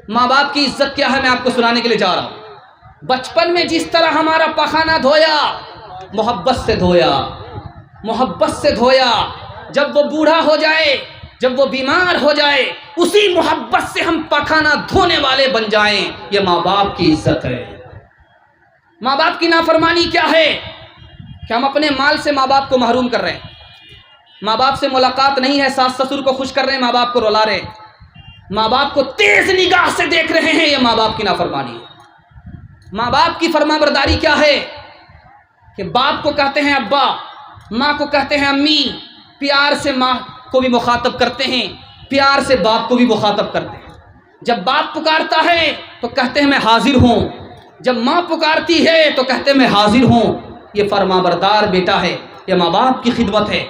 ماں باپ کی عزت کیا ہے میں آپ کو سنانے کے لیے جا رہا ہوں۔ بچپن میں جس طرح ہمارا پخانہ دھویا، محبت سے دھویا، محبت سے دھویا، جب وہ بوڑھا ہو جائے، جب وہ بیمار ہو جائے، اسی محبت سے ہم پخانہ دھونے والے بن جائیں، یہ ماں باپ کی عزت ہے۔ ماں باپ کی نافرمانی کیا ہے کہ ہم اپنے مال سے ماں باپ کو محروم کر رہے ہیں، ماں باپ سے ملاقات نہیں ہے، ساس سسر کو خوش کر رہے ہیں، ماں باپ کو رلا رہے ہیں، ماں باپ کو تیز نگاہ سے دیکھ رہے ہیں، یہ ماں باپ کی نافرمانی ہے۔ ماں باپ کی فرما برداری کیا ہے کہ باپ کو کہتے ہیں ابا، ماں کو کہتے ہیں امی، پیار سے ماں کو بھی مخاطب کرتے ہیں، پیار سے باپ کو بھی مخاطب کرتے ہیں۔ جب باپ پکارتا ہے تو کہتے ہیں میں حاضر ہوں، جب ماں پکارتی ہے تو کہتے ہیں میں حاضر ہوں۔ یہ فرما بردار بیٹا ہے، یہ ماں باپ کی خدمت ہے۔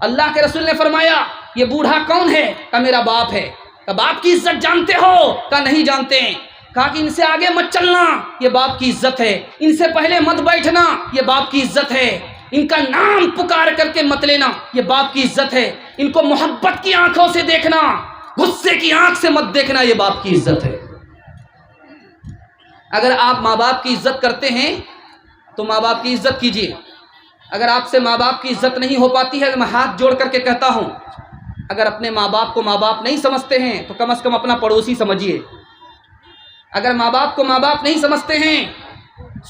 اللہ کے رسول نے فرمایا یہ بوڑھا کون ہے؟ کہا میرا باپ ہے۔ کہا باپ کی عزت جانتے ہو؟ کہا نہیں جانتے ہیں۔ کہا کہ ان سے آگے مت چلنا، یہ باپ کی عزت ہے، ان سے پہلے مت بیٹھنا، یہ باپ کی عزت ہے، ان کا نام پکار کر کے مت لینا، یہ باپ کی عزت ہے، ان کو محبت کی آنکھوں سے دیکھنا، غصے کی آنکھ سے مت دیکھنا، یہ باپ کی عزت ہے۔ اگر آپ ماں باپ کی عزت کرتے ہیں تو ماں باپ کی عزت کیجیے۔ اگر آپ سے ماں باپ کی عزت نہیں ہو پاتی ہے تو میں ہاتھ جوڑ کر کے کہتا ہوں، اگر اپنے ماں باپ کو ماں باپ نہیں سمجھتے ہیں تو کم از کم اپنا پڑوسی سمجھیے۔ اگر ماں باپ کو ماں باپ نہیں سمجھتے ہیں،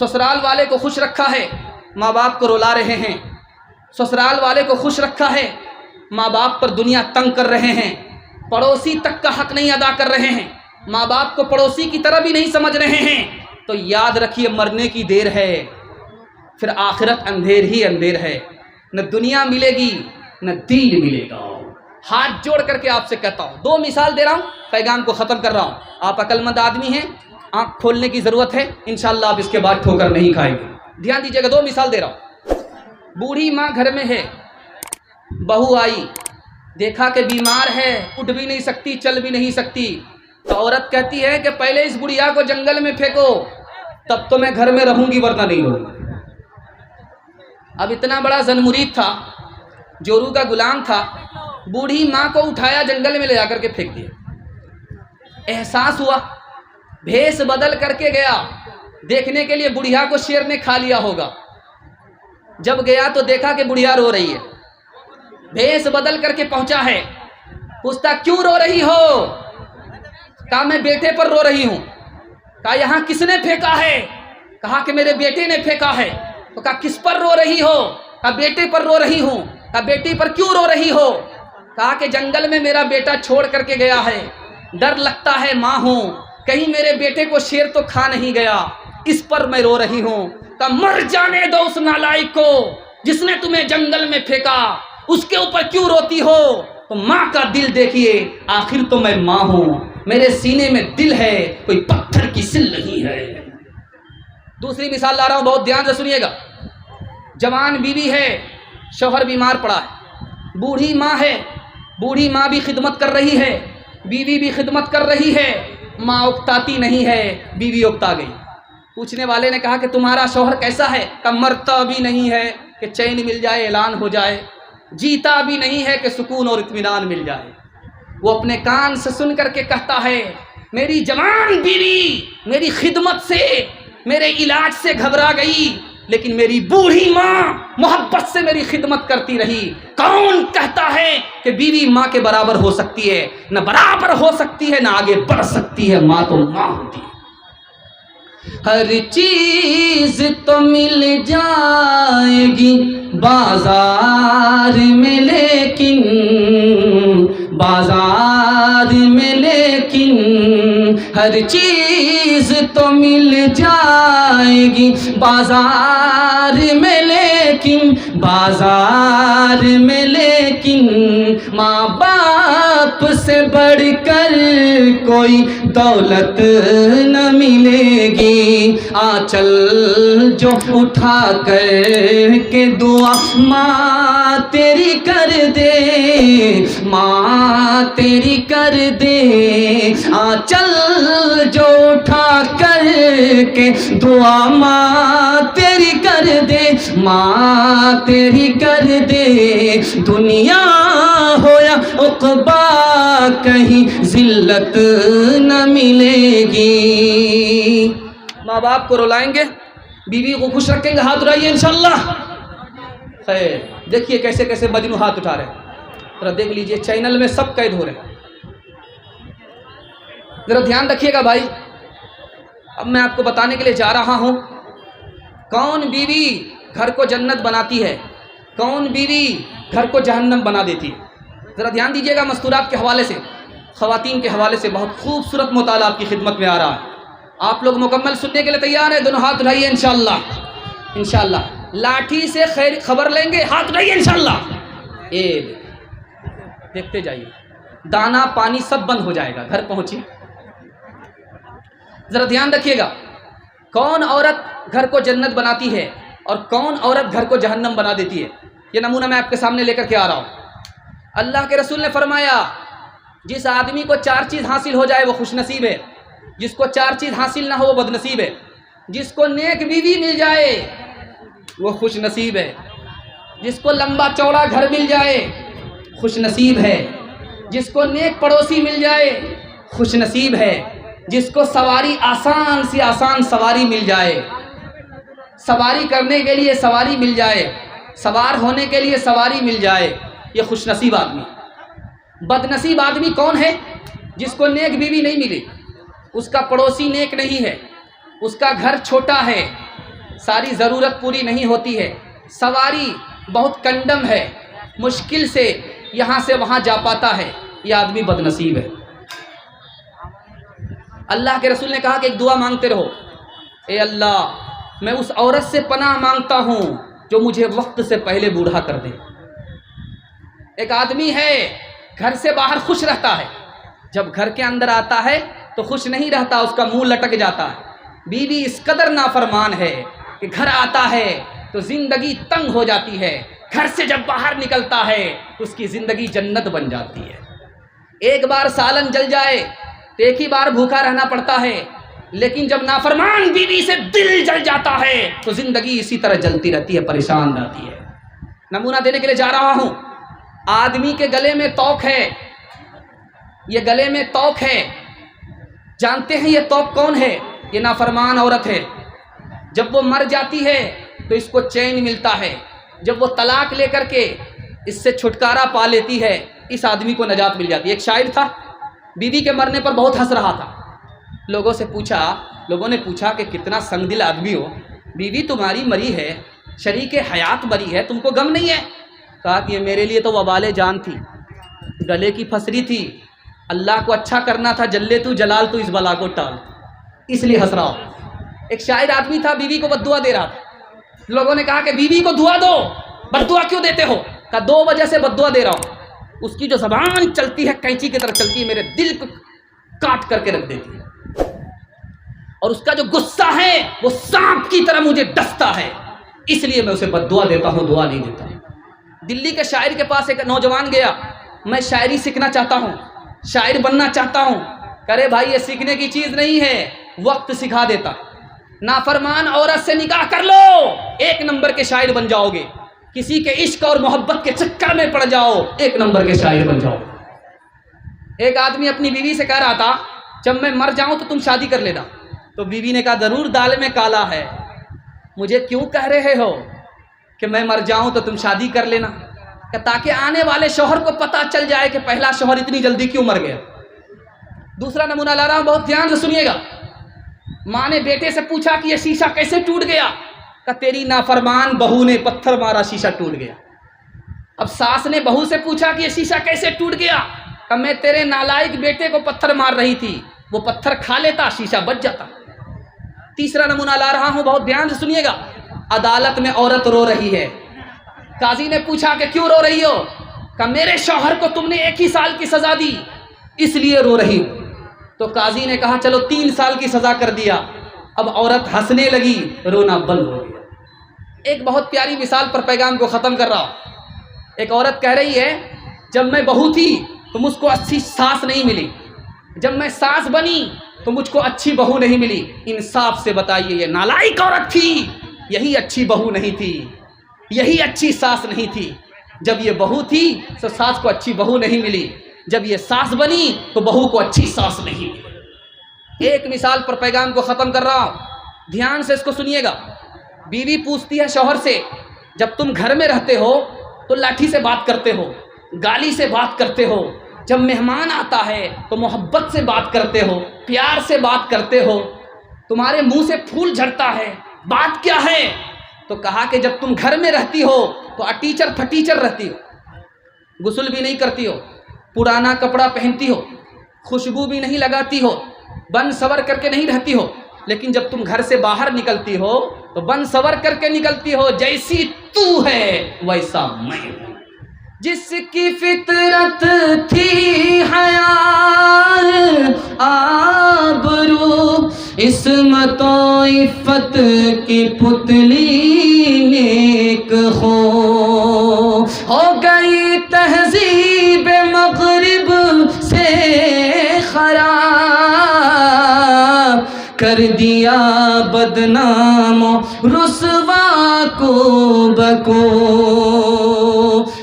سسرال والے کو خوش رکھا ہے، ماں باپ کو رلا رہے ہیں، سسرال والے کو خوش رکھا ہے، ماں باپ پر دنیا تنگ کر رہے ہیں، پڑوسی تک کا حق نہیں ادا کر رہے ہیں، ماں باپ کو پڑوسی کی طرح بھی نہیں سمجھ رہے ہیں، تو یاد رکھیے مرنے کی دیر ہے، پھر آخرت اندھیر ہی اندھیر ہے، نہ دنیا ملے گی نہ دین ملے گا۔ ہاتھ جوڑ کر کے آپ سے کہتا ہوں، دو مثال دے رہا ہوں، پیغام کو ختم کر رہا ہوں۔ آپ عقل مند آدمی ہیں، آنکھ کھولنے کی ضرورت ہے، انشاءاللہ آپ اس کے بعد ٹھوکر نہیں کھائیں گے۔ دھیان دیجیے گا، دو مثال دے رہا ہوں۔ بوڑھی ماں گھر میں ہے، بہو آئی، دیکھا کہ بیمار ہے، اٹھ بھی نہیں سکتی، چل بھی نہیں سکتی، تو عورت کہتی ہے کہ پہلے اس بڑھیا کو جنگل میں پھینکو، تب تو میں گھر میں رہوں گی ورنہ نہیں رہوں گی۔ اب اتنا بڑا زنمرید تھا، جورو کا غلام تھا، بوڑھی ماں کو اٹھایا جنگل میں لے جا کر کے پھینک دیا۔ احساس ہوا، بھیس بدل کر کے گیا دیکھنے کے لیے بڑھیا کو شیر نے کھا لیا ہوگا۔ جب گیا تو دیکھا کہ بڑھیا رو رہی ہے، بھیس بدل کر کے پہنچا ہے، پوچھتا کیوں رو رہی ہو؟ کہا میں بیٹے پر رو رہی ہوں۔ کہا یہاں کس نے پھینکا ہے؟ کہا کہ میرے بیٹے نے پھینکا ہے۔ تو کہا کس پر رو رہی ہو؟ کہا بیٹے پر رو رہی ہوں۔ کہا بیٹی پر کیوں رو رہی ہو؟ کہا کہ جنگل میں میرا بیٹا چھوڑ کر کے گیا ہے، ڈر لگتا ہے ماں ہوں، کہیں میرے بیٹے کو شیر تو کھا نہیں گیا، اس پر میں رو رہی ہوں۔ کہا مر جانے دو اس نالائق کو جس نے تمہیں جنگل میں پھینکا، اس کے اوپر کیوں روتی ہو؟ تو ماں کا دل دیکھیے، آخر تو میں ماں ہوں، میرے سینے میں دل ہے، کوئی پتھر کی سل نہیں ہے۔ دوسری مثال لا رہا ہوں، بہت دھیان سے سنیے گا۔ جوان بیوی ہے، شوہر بیمار پڑا ہے، بوڑھی ماں ہے، بوڑھی ماں بھی خدمت کر رہی ہے، بیوی بھی خدمت کر رہی ہے، ماں اکتاتی نہیں ہے، بیوی اکتا گئی۔ پوچھنے والے نے کہا کہ تمہارا شوہر کیسا ہے؟ کہ مرتا بھی نہیں ہے کہ چین مل جائے اعلان ہو جائے، جیتا بھی نہیں ہے کہ سکون اور اطمینان مل جائے۔ وہ اپنے کان سے سن کر کے کہتا ہے میری جوان بیوی میری خدمت سے، میرے علاج سے گھبرا گئی، لیکن میری بوڑھی ماں محبت سے میری خدمت کرتی رہی۔ کون کہتا ہے کہ بیوی ماں کے برابر ہو سکتی ہے؟ نہ برابر ہو سکتی ہے، نہ آگے بڑھ سکتی ہے، ماں تو ماں ہوتی ہے۔ ہر چیز تو مل جائے گی بازار میں، لیکن بازار میں، لیکن ہر چیز تو مل جائے گی بازار میں، لیکن بازار میں، لیکن ماں باپ سے بڑھ کر کوئی دولت نہ ملے گی۔ آنچل جو اٹھا کر کے دعا ماں تیری کر دے، ماں تیری کر دے، آنچل جو اٹھا کر کے دعا ماں تیری کر دے، ماں تیری کر دے، دنیا ہو یا عقبیٰ کہیں ذلت نہ ملے گی۔ ماں باپ کو رلائیں گے، بیوی کو خوش رکھیں گے، ہاتھ اٹھائیے انشاءاللہ۔ خیر دیکھیے کیسے کیسے مجنو ہاتھ اٹھا رہے ہیں، ذرا دیکھ لیجئے چینل میں سب قید ہو رہے ہیں، ذرا دھیان رکھیے گا بھائی۔ اب میں آپ کو بتانے کے لیے جا رہا ہوں کون بیوی گھر کو جنت بناتی ہے، کون بیوی گھر کو جہنم بنا دیتی ہے۔ ذرا دھیان دیجیے گا، مستورات کے حوالے سے، خواتین کے حوالے سے بہت خوبصورت مطالعہ آپ کی خدمت میں آ رہا ہے۔ آپ لوگ مکمل سننے کے لیے تیار ہیں؟ دونوں ہاتھ اٹھائیے انشاءاللہ، انشاءاللہ۔ لاٹھی سے خیر خبر لیں گے، ہاتھ اٹھائیے انشاءاللہ۔ دیکھتے جائیے، دانا پانی سب بند ہو جائے گا، گھر پہنچی۔ ذرا دھیان رکھیے گا، کون عورت گھر کو جنت بناتی ہے اور کون عورت گھر کو جہنم بنا دیتی ہے، یہ نمونہ میں آپ کے سامنے لے کر کے آ رہا ہوں۔ اللہ کے رسول نے فرمایا جس آدمی کو 4 چیز حاصل ہو جائے وہ خوش نصیب ہے، جس کو 4 چیز حاصل نہ ہو وہ بد نصیب ہے۔ جس کو نیک بیوی مل جائے وہ خوش نصیب ہے، جس کو لمبا چوڑا گھر مل جائے خوش نصیب ہے، جس کو نیک پڑوسی مل جائے خوش نصیب ہے، جس کو سواری آسان سی آسان سواری مل جائے، سواری کرنے کے لیے سواری مل جائے، سوار ہونے کے لیے سواری مل جائے، یہ خوش نصیب آدمی۔ بد نصیب آدمی کون ہے؟ جس کو نیک بیوی نہیں ملی، اس کا پڑوسی نیک نہیں ہے، اس کا گھر چھوٹا ہے، ساری ضرورت پوری نہیں ہوتی ہے، سواری بہت کنڈم ہے، مشکل سے یہاں سے وہاں جا پاتا ہے، یہ آدمی بد نصیب ہے۔ اللہ کے رسول نے کہا کہ ایک دعا مانگتے رہو، اے اللہ میں اس عورت سے پناہ مانگتا ہوں جو مجھے وقت سے پہلے بوڑھا کر دے۔ ایک آدمی ہے گھر سے باہر خوش رہتا ہے، جب گھر کے اندر آتا ہے تو خوش نہیں رہتا، اس کا منہ لٹک جاتا ہے۔ بیوی اس قدر نافرمان ہے کہ گھر آتا ہے تو زندگی تنگ ہو جاتی ہے، گھر سے جب باہر نکلتا ہے تو اس کی زندگی جنت بن جاتی ہے۔ ایک بار سالن جل جائے تو ایک ہی بار بھوکا رہنا پڑتا ہے، لیکن جب نافرمان بیوی سے دل جل جاتا ہے تو زندگی اسی طرح جلتی رہتی ہے، پریشان رہتی ہے۔ نمونہ دینے کے لیے جا رہا ہوں، آدمی کے گلے میں توق ہے، یہ گلے میں توق ہے، جانتے ہیں یہ توق کون ہے؟ یہ نافرمان عورت ہے۔ جب وہ مر جاتی ہے تو اس کو چین ملتا ہے، جب وہ طلاق لے کر کے اس سے چھٹکارا پا لیتی ہے، اس آدمی کو نجات مل جاتی ہے۔ ایک شاعر تھا، بیوی کے مرنے پر بہت ہنس رہا تھا۔ لوگوں نے پوچھا کہ کتنا سنگ دل آدمی ہو، بیوی تمہاری مری ہے، شریک حیات مری ہے، تم کو غم نہیں ہے؟ کہا کہ یہ میرے لیے تو وبال جان تھی، گلے کی پھسری تھی، اللہ کو اچھا کرنا تھا، جلے تو جلال تو اس بلا کو ٹال، اس لیے ہنس رہا ہو۔ ایک شاعر آدمی تھا، بیوی کو بد دعا دے رہا تھا۔ لوگوں نے کہا کہ بیوی کو دعا دو، بد دعا کیوں دیتے ہو؟ کہا 2 وجہ سے بد دعا دے رہا ہوں، اس کی جو زبان چلتی ہے کینچی کی طرح چلتی ہے، میرے دل کو کاٹ کر کے رکھ دیتی ہے، اور اس کا جو غصہ ہے وہ سانپ کی طرح مجھے ڈستا ہے، اس لیے میں اسے بد دعا دیتا ہوں، دعا نہیں دیتا۔ دلی کے شاعر کے پاس ایک نوجوان گیا، میں شاعری سیکھنا چاہتا ہوں، شاعر بننا چاہتا ہوں۔ کرے بھائی یہ سیکھنے کی چیز نہیں ہے، وقت سکھا دیتا۔ نافرمان عورت سے نکاح کر لو، 1 نمبر کے شاعر بن جاؤ گے۔ کسی کے عشق اور محبت کے چکر میں پڑ جاؤ، 1 نمبر کے شاعر بن جاؤ۔ ایک آدمی اپنی بیوی سے کہہ رہا تھا جب میں مر جاؤں تو تم شادی کر لینا، تو بیوی نے کہا ضرور دال میں کالا ہے، مجھے کیوں کہہ رہے ہو کہ میں مر جاؤں تو تم شادی کر لینا؟ کہ تاکہ آنے والے شوہر کو پتہ چل جائے کہ پہلا شوہر اتنی جلدی کیوں مر گیا۔ دوسرا نمونہ لا رہا ہوں، بہت دھیان سے سنیے گا۔ ماں نے بیٹے سے پوچھا کہ یہ شیشہ کیسے ٹوٹ گیا؟ کہ تیری نافرمان بہو نے پتھر مارا شیشہ ٹوٹ گیا۔ اب ساس نے بہو سے پوچھا کہ یہ شیشہ کیسے ٹوٹ گیا؟ کہ میں تیرے نالائق بیٹے کو پتھر مار رہی تھی، وہ پتھر کھا لیتا شیشہ بچ جاتا۔ تیسرا نمونہ لا رہا ہوں، بہت دھیان سے سنیے گا۔ عدالت میں عورت رو رہی ہے، قاضی نے پوچھا کہ کیوں رو رہی ہو؟ کہ میرے شوہر کو تم نے 1 ہی سال کی سزا دی، اس لیے رو رہی ہوں۔ تو قاضی نے کہا چلو 3 سال کی سزا کر دیا۔ اب عورت ہنسنے لگی، رونا بند ہو گیا۔ ایک بہت پیاری مثال پر پیغام کو ختم کر رہا ہوں۔ ایک عورت کہہ رہی ہے جب میں بہو تھی تو مجھ کو اچھی ساس نہیں ملی، جب میں ساس بنی تو مجھ کو اچھی بہو نہیں ملی۔ انصاف سے بتائیے یہ نالائق عورت تھی، یہی اچھی بہو نہیں تھی، یہی اچھی ساس نہیں تھی۔ جب یہ بہو تھی تو ساس کو اچھی بہو نہیں ملی، جب یہ ساس بنی تو بہو کو اچھی ساس نہیں ملی۔ ایک مثال پر پیغام کو ختم کر رہا ہوں، دھیان سے اس کو سنیے گا۔ بیوی پوچھتی ہے شوہر سے، جب تم گھر میں رہتے ہو تو لاٹھی سے بات کرتے ہو، گالی سے بات کرتے ہو، جب مہمان آتا ہے تو محبت سے بات کرتے ہو، پیار سے بات کرتے ہو، تمہارے منہ سے پھول جھڑتا ہے، بات کیا ہے؟ تو کہا کہ جب تم گھر میں رہتی ہو تو اٹیچر پھٹیچر رہتی ہو، غسل بھی نہیں کرتی ہو، پرانا کپڑا پہنتی ہو، خوشبو بھی نہیں لگاتی ہو، بن سور کر کے نہیں رہتی ہو، لیکن جب تم گھر سے باہر نکلتی ہو تو بن سور کر کے نکلتی ہو، جیسی تو ہے ویسا میں ہوں۔ جس کی فطرت تھی حیا آبرو، عصمت و عفت کی پتلی نیک ہو گئی تہذیب مغرب سے خراب، کر دیا بدنام و رسوا کو بکو،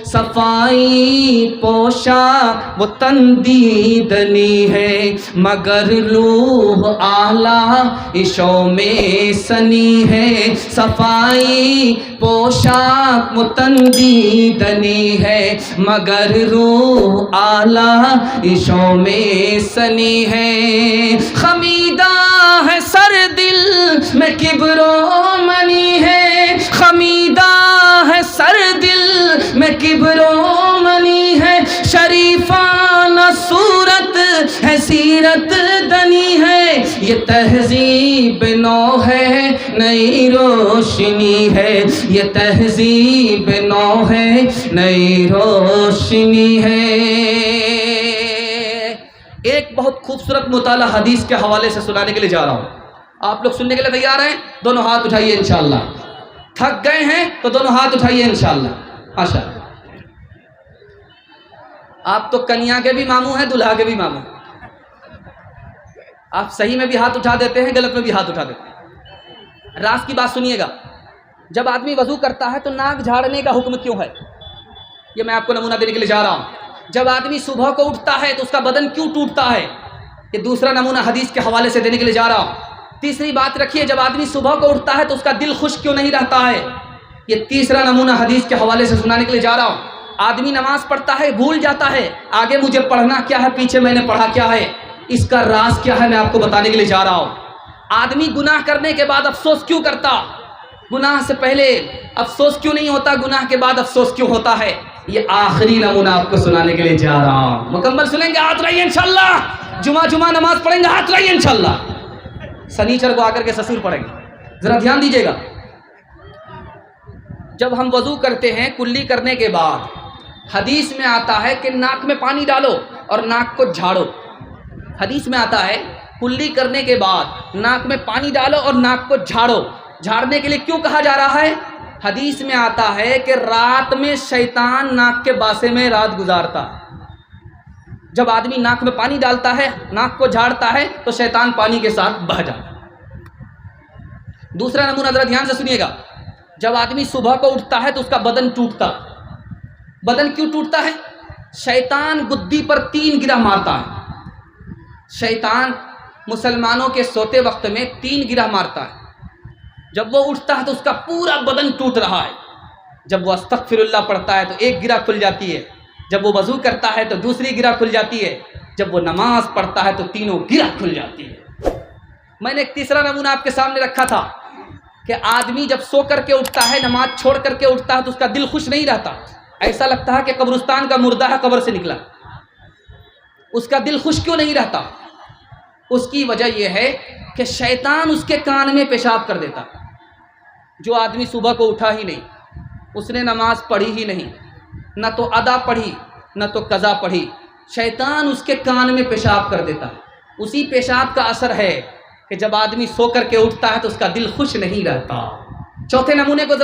صفائی پوشاک وہ تندیدنی ہے، مگر لوح اعلیٰ عشوں میں سنی ہے، صفائی پوشاک وہ تندیدنی ہے، مگر روح اعلیٰ عشوں میں سنی ہے، خمیدہ ہے سر دل میں کبر و منی ہے، خمیدہ ہے سر دل میں کبر و منی ہے، شریفانہ صورت ہے سیرت دنی ہے، یہ تہذیب نو ہے نئی روشنی ہے، یہ تہذیب نو ہے نئی روشنی ہے۔ ایک بہت خوبصورت مطالعہ حدیث کے حوالے سے سنانے کے لیے جا رہا ہوں، آپ لوگ سننے کے لیے تیار ہیں؟ دونوں ہاتھ اٹھائیے انشاءاللہ۔ تھک گئے ہیں تو دونوں ہاتھ اٹھائیے انشاءاللہ۔ ماشاءاللہ، آپ تو کنیا کے بھی ماموں ہیں، دلہا کے بھی ماموں ہیں، آپ صحیح میں بھی ہاتھ اٹھا دیتے ہیں، غلط میں بھی ہاتھ اٹھا دیتے ہیں۔ راز کی بات سنیے گا، جب آدمی وضو کرتا ہے تو ناک جھاڑنے کا حکم کیوں ہے؟ یہ میں آپ کو نمونہ دینے کے لیے جا رہا ہوں۔ جب آدمی صبح کو اٹھتا ہے تو اس کا بدن کیوں ٹوٹتا ہے؟ یہ دوسرا نمونہ حدیث کے حوالے سے دینے کے لیے جا رہا ہوں۔ تیسری بات رکھیے، جب آدمی صبح کو اٹھتا ہے تو اس کا دل خوش کیوں نہیں رہتا ہے؟ یہ تیسرا نمونہ حدیث کے حوالے سے سنانے کے لیے جا رہا ہوں۔ آدمی نماز پڑھتا ہے، بھول جاتا ہے، آگے مجھے پڑھنا کیا ہے، پیچھے میں نے پڑھا کیا ہے، اس کا راز کیا ہے میں آپ کو بتانے کے لیے جا رہا ہوں۔ آدمی گناہ کرنے کے بعد افسوس کیوں کرتا؟ گناہ سے پہلے افسوس کیوں نہیں ہوتا، گناہ کے بعد افسوس کیوں ہوتا ہے؟ یہ آخری نمونہ آپ کو سنانے کے لیے جا رہا ہوں۔ مکمل سنیں گے، ہاتھ رہیے انشاءاللہ۔ جمعہ نماز پڑھیں گے، ہاتھ رہیے انشاءاللہ۔ سنیچر کو آ کر کے سسور پڑھیں گے، ذرا دھیان دیجیے گا۔ جب ہم وضو کرتے ہیں کلی کرنے کے بعد، حدیث میں آتا ہے کہ ناک میں پانی ڈالو اور ناک کو جھاڑو۔ حدیث میں آتا ہے کلی کرنے کے بعد ناک میں پانی ڈالو اور ناک کو جھاڑو۔ جھاڑنے کے لیے کیوں کہا جا رہا ہے؟ حدیث میں آتا ہے کہ رات میں شیطان ناک کے باسے میں رات گزارتا ہے۔ جب آدمی ناک میں پانی ڈالتا ہے، ناک کو جھاڑتا ہے تو شیطان پانی کے ساتھ بہہ جاتا ہے۔ دوسرا نمونہ ذرا دھیان سے سنیے گا، جب آدمی صبح کو اٹھتا ہے تو اس کا بدن ٹوٹتا۔ بدن کیوں ٹوٹتا ہے؟ شیطان گدی پر 3 گرہ مارتا ہے۔ شیطان مسلمانوں کے سوتے وقت میں 3 گرہ مارتا ہے۔ جب وہ اٹھتا ہے تو اس کا پورا بدن ٹوٹ رہا ہے۔ جب وہ استغفر اللہ پڑھتا ہے تو 1 گرہ کھل جاتی ہے، جب وہ وضو کرتا ہے تو دوسری گرہ کھل جاتی ہے، جب وہ نماز پڑھتا ہے تو تینوں گرہ کھل جاتی ہے۔ میں نے ایک تیسرا نمونہ آپ کے سامنے رکھا تھا کہ آدمی جب سو کر کے اٹھتا ہے، نماز چھوڑ کر کے اٹھتا ہے تو اس کا دل خوش نہیں رہتا، ایسا لگتا ہے کہ قبرستان کا مردہ ہے، قبر سے نکلا۔ اس کا دل خوش کیوں نہیں رہتا؟ اس کی وجہ یہ ہے کہ شیطان اس کے کان میں پیشاب کر دیتا۔ جو آدمی صبح کو اٹھا ہی نہیں، اس نے نماز پڑھی ہی نہیں، نہ تو ادا پڑھی نہ تو قضا پڑھی، شیطان اس کے کان میں پیشاب کر دیتا۔ اسی پیشاب کا اثر ہے کہ جب آدمی سو کر کے اٹھتا ہے تو اس کا دل خوش نہیں رہتا۔ چوتھے نمونے کو